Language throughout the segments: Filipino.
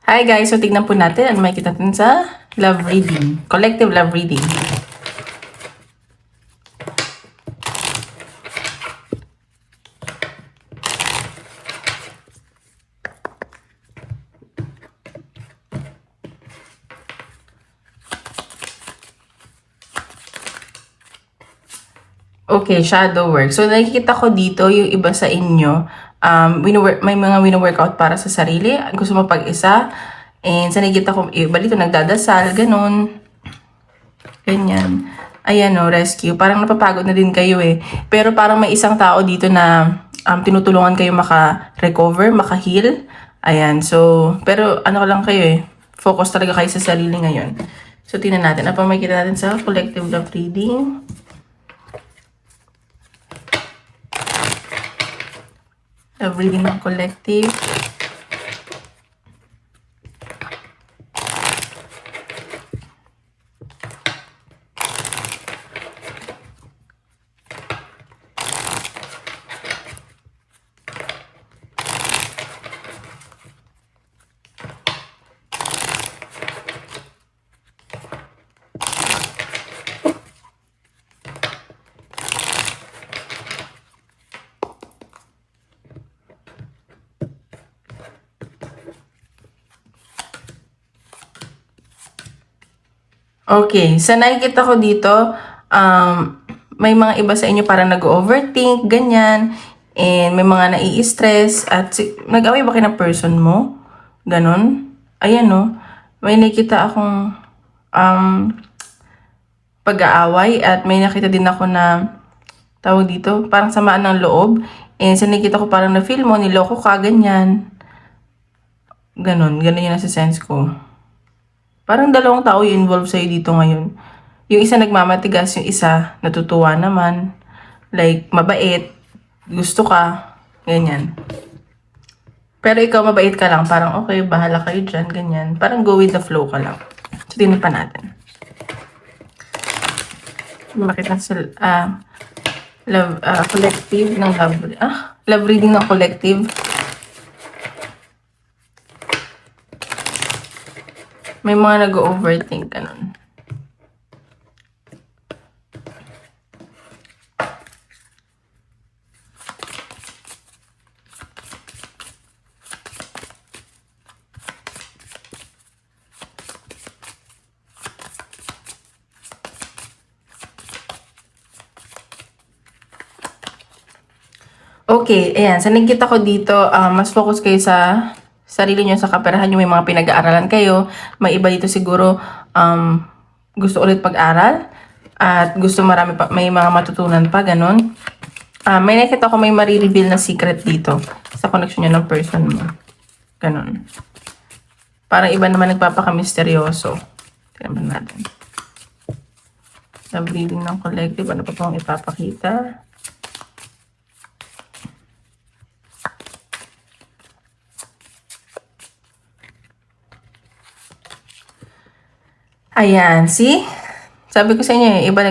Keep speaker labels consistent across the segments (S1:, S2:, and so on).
S1: Hi guys! So tignan po natin ano makikita natin sa love reading. Collective love reading. Okay, shadow work. So nakikita ko dito yung iba sa inyo, may mga wino-workout para sa sarili. Gusto mo pag-isa. And sa nakikita ko, iba dito nagdadasal, ganun. Ganyan. Ayan o, rescue. Parang napapagod na din kayo eh. Pero parang may isang tao dito na tinutulungan kayo maka-recover, maka-heal. Ayan, so, pero ano lang kayo eh. Focus talaga kayo sa sarili ngayon. So, tingnan natin. Ano pa makikita natin sa collective love reading? Love reading ng collective. Okay, sa nakikita ko dito, may mga iba sa inyo parang nag-overthink, ganyan, and may mga nai-stress, at nag-away ba kayo ng person mo? Ganon. Ayan no, may nakita akong pag-aaway, at may nakita din ako na, tawag dito, parang samaan ng loob, and sa nakita ko parang na-feel mo, niloko ka, ganyan. Ganon yung nasa sense ko. Parang dalawang tao yung involved sa'yo dito ngayon. Yung isa nagmamatigas, yung isa natutuwa naman. Like, mabait, gusto ka, ganyan. Pero ikaw mabait ka lang, parang okay, bahala kayo dyan, ganyan. Parang go with the flow ka lang. So, tingnan pa natin. Makita sa collective ng love reading ng collective. May mga nag-overthink ganun. Okay, ayan. Sa nakikita ko dito, mas focus kayo sa sarili nyo, sa kaperahan nyo, may mga pinag-aaralan kayo. May iba dito siguro gusto ulit pag-aral at gusto may mga matutunan pa, ganun. May nakita ko may marireveal na secret dito sa connection nyo ng person mo. Ganun. Parang iba naman nagpapaka-misteryoso. Tignan natin. Sa reading ng collective, ano pa pong ipapakita? Ayan, see? Sabi ko sa inyo, iba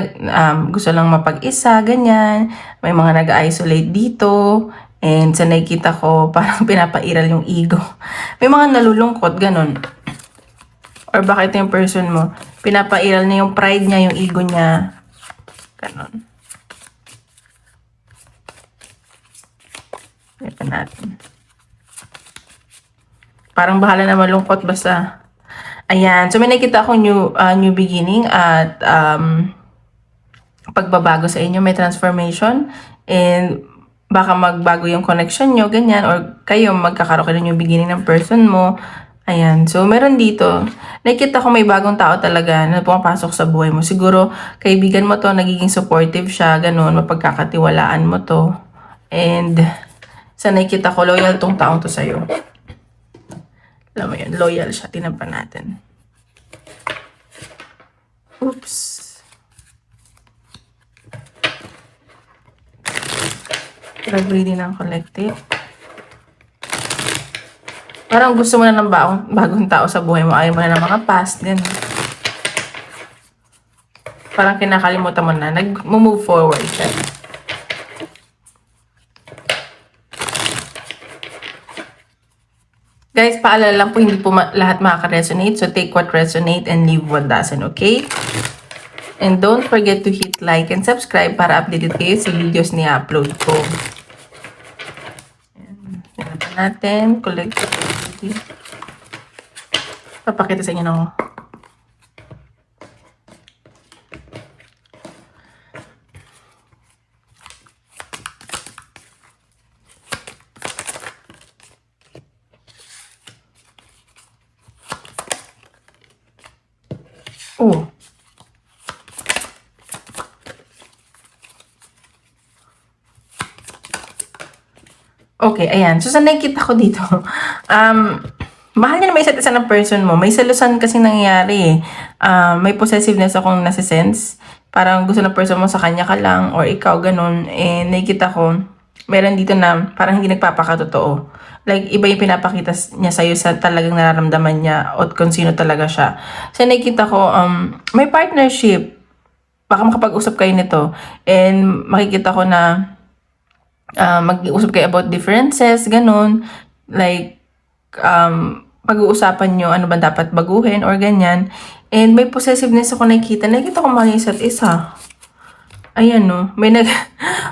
S1: gusto lang mapag-isa, ganyan. May mga nag-isolate dito. And sa nakikita ko, parang pinapairal yung ego. May mga nalulungkot, ganun. Or bakit yung person mo, pinapairal niya yung pride niya, yung ego niya. Ganun. Ito natin. Parang bahala na malungkot, basta. Ayan. So, may nakita akong new beginning at pagbabago sa inyo. May transformation. And baka magbago yung connection nyo, ganyan. Or kayo, magkakaroon kayo ng new beginning ng person mo. Ayan. So, meron dito. Nakita ko may bagong tao talaga na pumapasok sa buhay mo. Siguro, kaibigan mo to, nagiging supportive siya, ganun. Mapagkakatiwalaan mo to. And sa nakita ko, loyal tong taong to sa'yo. Alam mo yun, loyal siya. Tingnan pa natin. Oops. Love reading ng collective. Parang gusto mo na ng bagong tao sa buhay mo. Ayaw mo na ng mga past. Ganun. Parang kinakalimutan mo na. Nag-move forward siya. Guys, paalala lang po, hindi po lahat makaka-resonate. So, take what resonate and leave what doesn't, okay? And don't forget to hit like and subscribe para updated kayo sa videos ni upload ko. Ayan pa natin. Collect. Papakita sa inyo ng oh. Okay, ayan. So, sa nakikita ko dito, mahal niya na may isa't isa ng person mo. May selusan kasi nangyayari eh. May possessiveness akong nasa-sense. Parang gusto ng person mo sa kanya ka lang or ikaw, ganun. Eh, nakikita ko, meron dito na parang hindi nagpapakatotoo. Like, iba yung pinapakita niya sa'yo sa talagang nararamdaman niya o kung sino talaga siya. So, nakikita ko, may partnership. Baka makapag-usap kayo nito. And makikita ko na mag-usap kayo about differences, ganun. Like, pag-uusapan nyo ano ba dapat baguhin or ganyan. And may possessiveness ako nakikita. Nakikita ko mga isa't isa. Ayan, no. May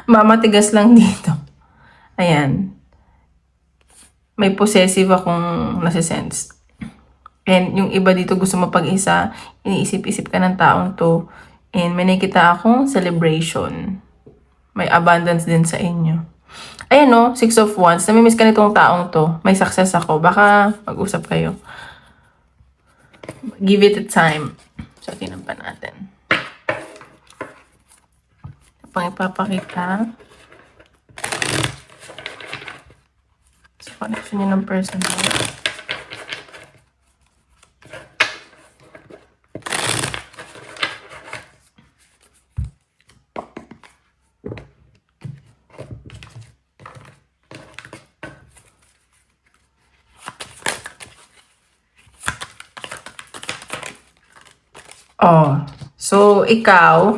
S1: mamatigas lang dito. Ayan. May possessive akong nasa-sense. And yung iba dito gusto mo pag-isa, iniisip-isip ka ng taong to. And may nakikita akong celebration. May abundance din sa inyo. Ayan no, 6 of Wands. Namimiss ka nitong taong to. May success ako. Baka mag-usap kayo. Give it a time. So, tingnan pa natin. Pang ipapakita. So, connection niya ng person mo. Oh, so ikaw,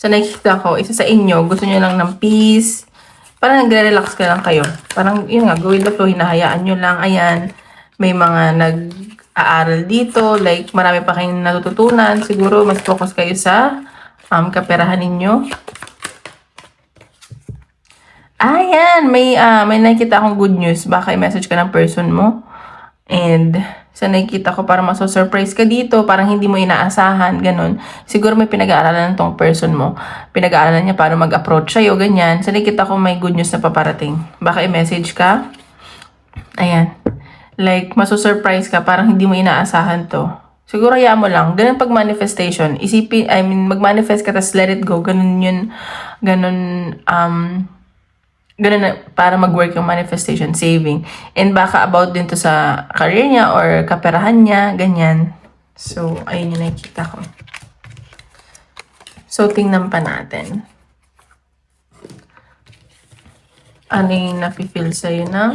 S1: sa nakikita ko, isa sa inyo, gusto niyo lang ng peace. Parang nagre-relax ka lang kayo. Parang, yun nga, go with the flow, hinahayaan nyo lang. Ayan, may mga nag-aaral dito. Like, marami pa kayong natututunan. Siguro, mas focus kayo sa kaperahan ninyo. Ayan, may nakikita akong good news. Baka i-message ka ng person mo. And sa nakikita ko, parang maso-surprise ka dito, parang hindi mo inaasahan, ganun. Siguro may pinag-aaralan tong person mo. Pinag-aaralan niya paano mag-approach sa'yo, ganyan. Sa nakikita ko, may good news na paparating. Baka i-message ka. Ayan. Like, maso-surprise ka, parang hindi mo inaasahan to. Siguro hayaan mo lang. Ganun pag manifestation. Isipin, mag-manifest ka, tas let it go. Ganun yun. Ganun na, para mag-work yung manifestation, saving. And baka about din to sa career niya or kaperahan niya, ganyan. So, ayun yung nakikita ko. So, tingnan pa natin. Ano yung nafe-feel sa'yo ng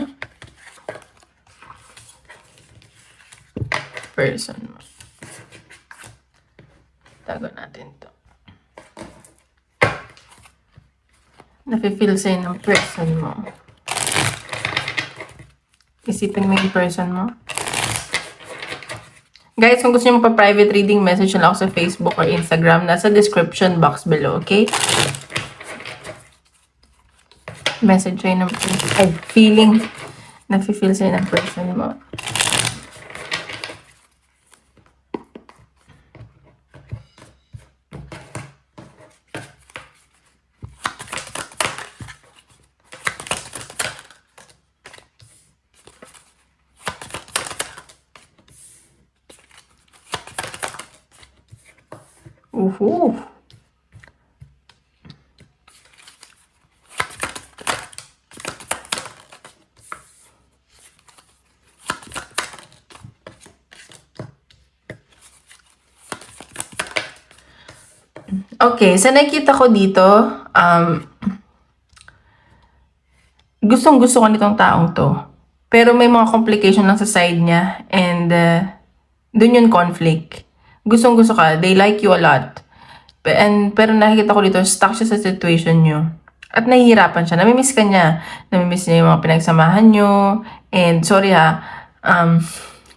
S1: person mo. Tago natin to. Nafe-feel sa'yo ng person mo. Isipin mo yung person mo. Guys, kung gusto nyo magpa-private reading, message nyo lang ako sa Facebook or Instagram. Nasa description box below, okay? Message sa'yo ng person. Ay, feeling. Nafe-feel sa'yo ng person mo. Uhu. Okay, sa nakikita ko dito, gustong-gusto ko nitong taong to. Pero may mga complication lang sa side niya and dun yung conflict. Gustong-gusto ka, they like you a lot. Pero nakikita ko dito, stuck siya sa situation nyo. At nahihirapan siya, namimiss ka niya. Namimiss niya yung mga pinagsamahan nyo. And sorry ha,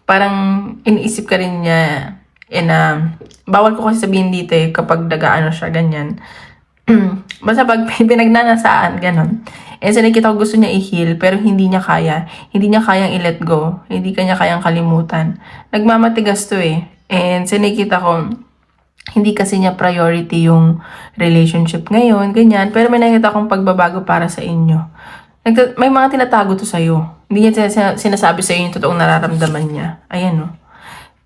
S1: parang iniisip ka rin niya, bawal ko kasi sabihin dito kapag nag-ano siya, ganyan. Basta pag pinagnanasaan, ganon. And so nakita ko gusto niya i-heal, pero hindi niya kaya. Hindi niya kayang i-let go. Hindi kanya kayang kalimutan. Nagmamatigas to And so nakita ko, hindi kasi niya priority yung relationship ngayon, ganyan. Pero may nakita akong pagbabago para sa inyo. May mga tinatago to sa'yo. Hindi niya sinasabi sa'yo yung totoong nararamdaman niya. Ayan,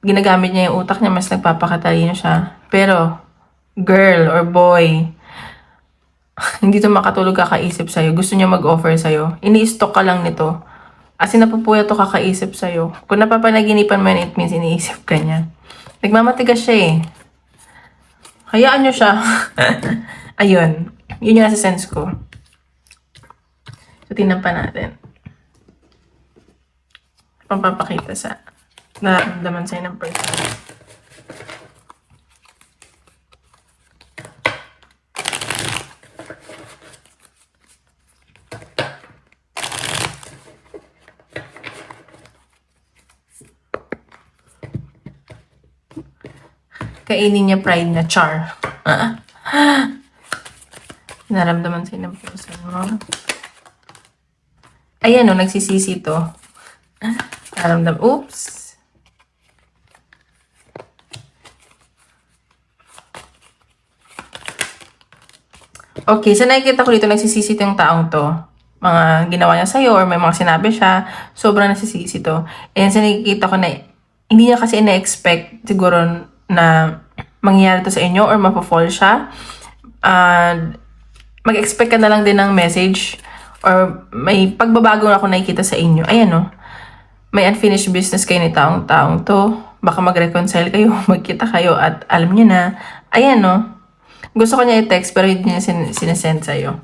S1: ginagamit niya yung utak niya, mas nagpapakatalino siya. Pero, girl or boy, hindi to makatulog kakaisip sa'yo. Gusto niya mag-offer sa'yo. Ini-stalk ka lang nito. As in, napupuya to kakaisip sa'yo. Kung napapanaginipan mo yun, it means iniisip ka niya. Nagmamatigas siya Hayaan niyo siya. Ayun. Yun yung nasa sense ko. So, tingnan pa natin. Pampapakita sa nararamdaman sa'yo ng person. Kainin niya pride na char. Naramdaman sa'yo ng person mo. Ayan nagsisisi to. Naramdam. Oops. Okay, so nakikita ko dito nagsisisi to yung taong to. Mga ginawa niya sa'yo or may mga sinabi siya. Sobrang nagsisisi to. And so nakikita ko na hindi niya kasi na-expect siguro na mangyayari to sa inyo or mapafall siya. Mag-expect ka na lang din ng message or may pagbabago na ako nakikita sa inyo. Ayan may unfinished business kayo ni taong to. Baka mag-reconcile kayo, magkita kayo at alam niyo na. Ayan gusto ko niya i-text pero hindi niya sinesend sa'yo.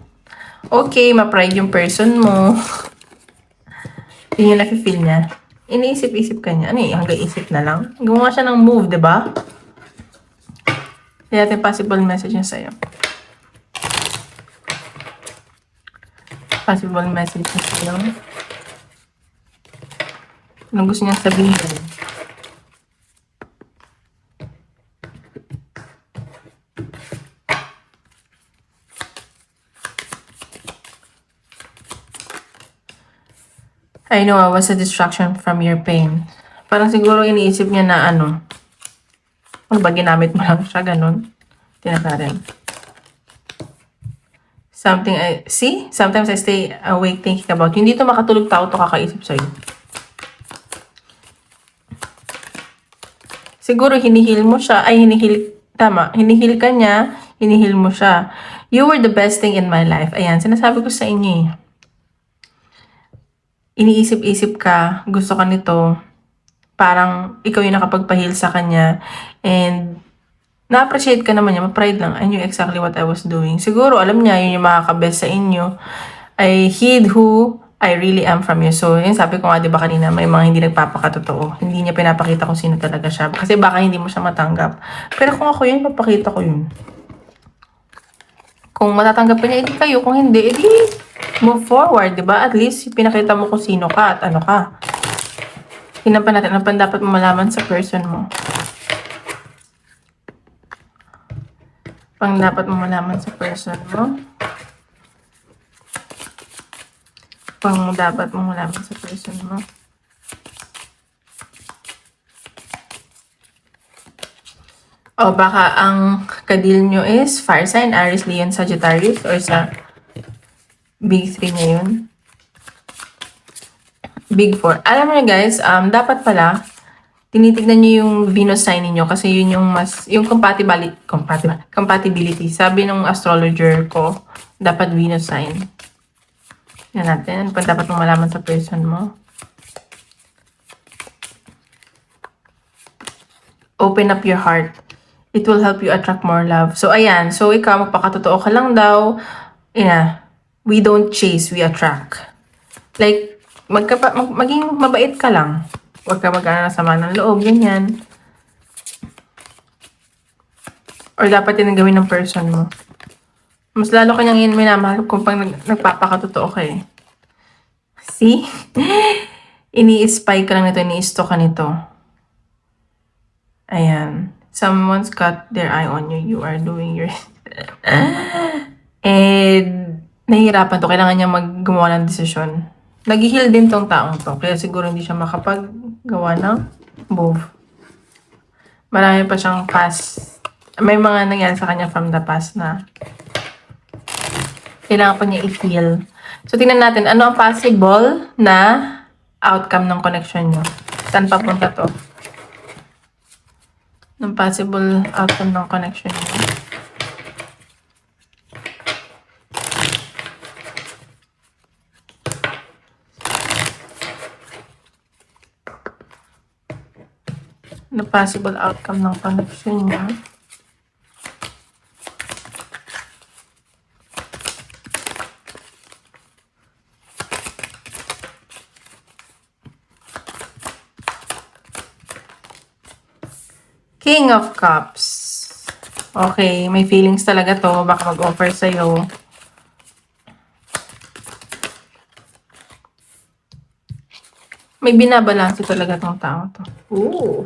S1: Okay, ma-pride yung person mo. Yun yung nafe-feel niya. Iniisip-isip ka niya. Hanggang isip na lang. Gumawa siya ng move, diba? Kaya natin possible message niya sa'yo. Possible message niya sa'yo. Anong gusto niya sabihin? I know I was a distraction from your pain. Parang siguro iniisip niya na ano ba, ginamit mo lang siya, ganun. Tinatarin. Sometimes I stay awake thinking about you. Hindi to makatulog tao to kakaisip sa'yo. Siguro hinihil mo siya, hinihil ka niya, hinihil mo siya. You were the best thing in my life. Ayan, sinasabi ko sa inyo Iniisip-isip ka, gusto ka nito, parang ikaw yung nakapagpahil sa kanya, and na-appreciate ka naman niya, ma-pride lang, I knew exactly what I was doing. Siguro, alam niya, yun yung makakabest sa inyo. I hid who I really am from you. So, yun sabi ko nga, diba kanina, may mga hindi nagpapakatotoo. Hindi niya pinapakita kung sino talaga siya. Kasi baka hindi mo siya matanggap. Pero kung ako yun, papakita ko yun. Kung matatanggap niya, edi kayo. Kung hindi, edi move forward, diba? At least, pinakita mo kung sino ka at ano ka. Tingnan pa natin, ano pa dapat mo malaman sa person mo. Pang dapat mo malaman sa person mo. Pang dapat mo malaman sa person mo. O baka ang kadil nyo is fire sign, Aries, Leon, Sagittarius, or sa Big 3 na yun. Big 4. Alam mo na guys, dapat pala, tinitignan nyo yung Venus sign niyo kasi yun yung yung compatibility. Sabi ng astrologer ko, dapat Venus sign. Yan natin. Ano pa dapat mong malaman sa person mo? Open up your heart. It will help you attract more love. So, ayan. So, ikaw, magpakatotoo ka lang daw. We don't chase, we attract. Like, maging mabait ka lang. Huwag ka mag-ana ng sama ng loob, ganyan. Or dapat yun ang gawin ng person mo. Mas lalo kanyang yun minamahal kung pag nagpapakatotoo ka See? ini-spy ka lang nito, ini-stalk ka nito. Ayan. Someone's got their eye on you. You are doing your... And nahihirapan to. Kailangan niya gumawa ng desisyon. Nag-heal din tong taong to. Kaya siguro hindi siya makapaggawa ng move. Marami pa siyang past. May mga nangyari sa kanya from the past na kailangan pa niya i-heal. So, tingnan natin. Ano ang possible na outcome ng connection nyo? Saan papunta to? Ng possible outcome ng connection nyo. The possible outcome ng connection niya. King of Cups. Okay, may feelings talaga to. Baka mag-offer sa'yo. May binabalanse talaga tong tao to. Ooh.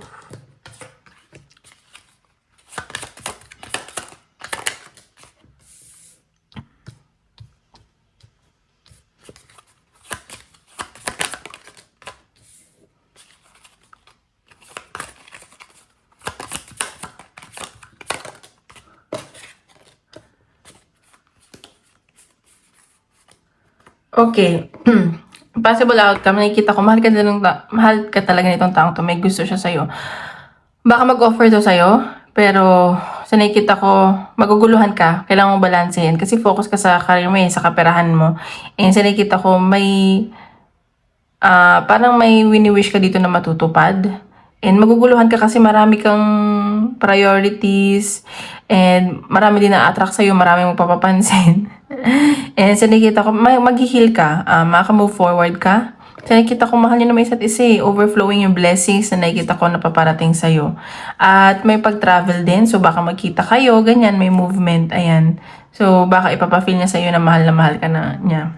S1: Okay. Possible outcome, nakikita ko, mahal ka talaga nitong taong to. May gusto siya sa'yo. Baka mag-offer to sa'yo, pero sa nakikita ko, maguguluhan ka. Kailangan mo balansehin. Kasi focus ka sa career mo, sa kaperahan mo. And sa nakikita ko, parang may wini-wish ka dito na matutupad. And maguguluhan ka kasi marami kang priorities. And marami din na-attract sa'yo, marami mong papapansin. And sa nakikita ko, mag-heal ka, maka-move forward ka. Sa nakikita ko, mahal nyo na may isa't isa, overflowing yung blessings na nakikita ko na paparating sa'yo. At may pag-travel din, so baka magkita kayo, ganyan, may movement, ayan. So baka ipapafeel niya sa'yo na mahal ka na niya.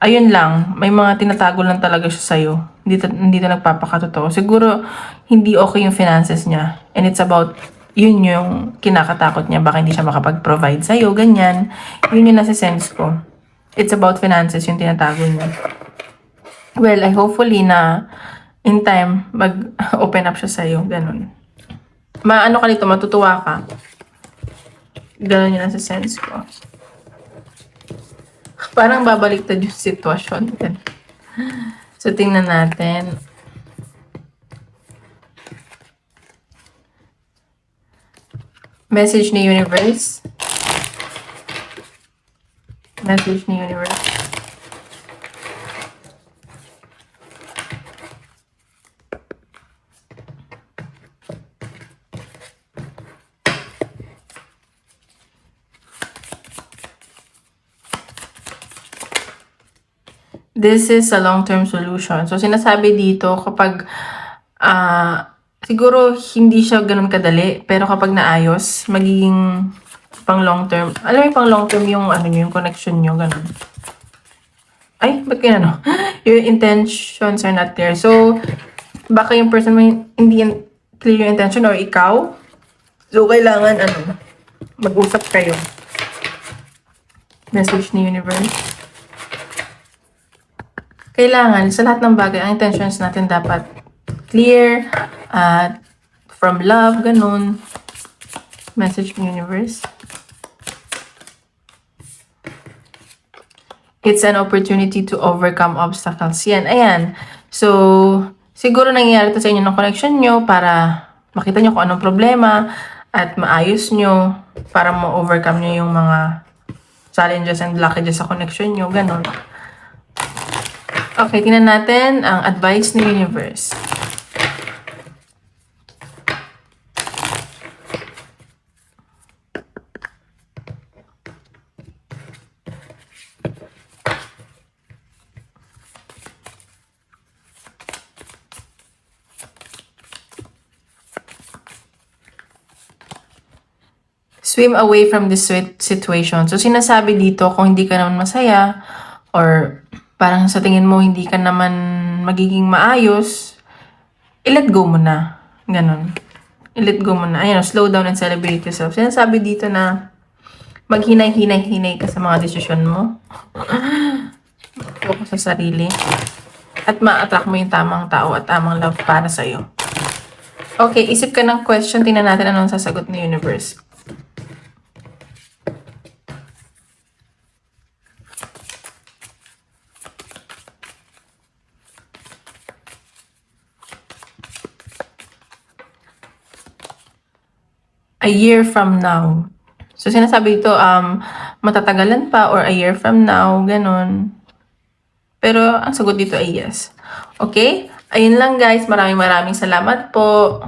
S1: Ayun lang, may mga tinatago lang talaga siya sa'yo. Hindi to nagpapakatotoo. Siguro, hindi okay yung finances niya. And it's about yun yung kinakatakot niya. Baka hindi siya makapag-provide sa'yo, ganyan. Yun yung nasa-sense ko. It's about finances yung tinatago niya. Well, hopefully na in time, mag-open up siya sa'yo. Ganun. Maano ka dito, matutuwa ka. Ganun yung nasa-sense ko. Parang babaliktad yung sitwasyon. So, tingnan natin. Message ni Universe. Message ni Universe. This is a long-term solution. So, sinasabi dito kapag siguro hindi siya ganun kadali, pero kapag naayos, magiging pang long-term. Alam mo yung pang long-term yung yung connection nyo, ganun. Ay, ba't kaya Your intentions are not clear. So, baka yung person mo hindi clear yung intention or ikaw. So, kailangan mag-usap kayo. Message ni Universe. Kailangan, sa lahat ng bagay, ang intentions natin dapat clear, from love, ganun. Message ng Universe. It's an opportunity to overcome obstacles. Yan, ayan. So, siguro nangyayari ito sa inyo ng connection nyo para makita nyo kung anong problema at maayos nyo para ma-overcome nyo yung mga challenges and blockages sa connection nyo, ganun. Okay, tingnan natin ang advice ni Universe. Swim away from this situation. So, sinasabi dito, kung hindi ka naman masaya or parang sa tingin mo hindi ka naman magiging maayos, i-let go mo na. Ganon. I-let go mo na. Ayan, slow down and celebrate yourself. Sinasabi dito na maghinay-hinay-hinay ka sa mga desisyon mo. Focus sa sarili. At ma-attract mo yung tamang tao at tamang love para sa'yo. Okay, isip ka ng question. Tingnan natin anong sasagot ng universe. A year from now. So, sinasabi dito, matatagalan pa or a year from now, ganun. Pero, ang sagot dito ay yes. Okay? Ayun lang guys. Maraming salamat po.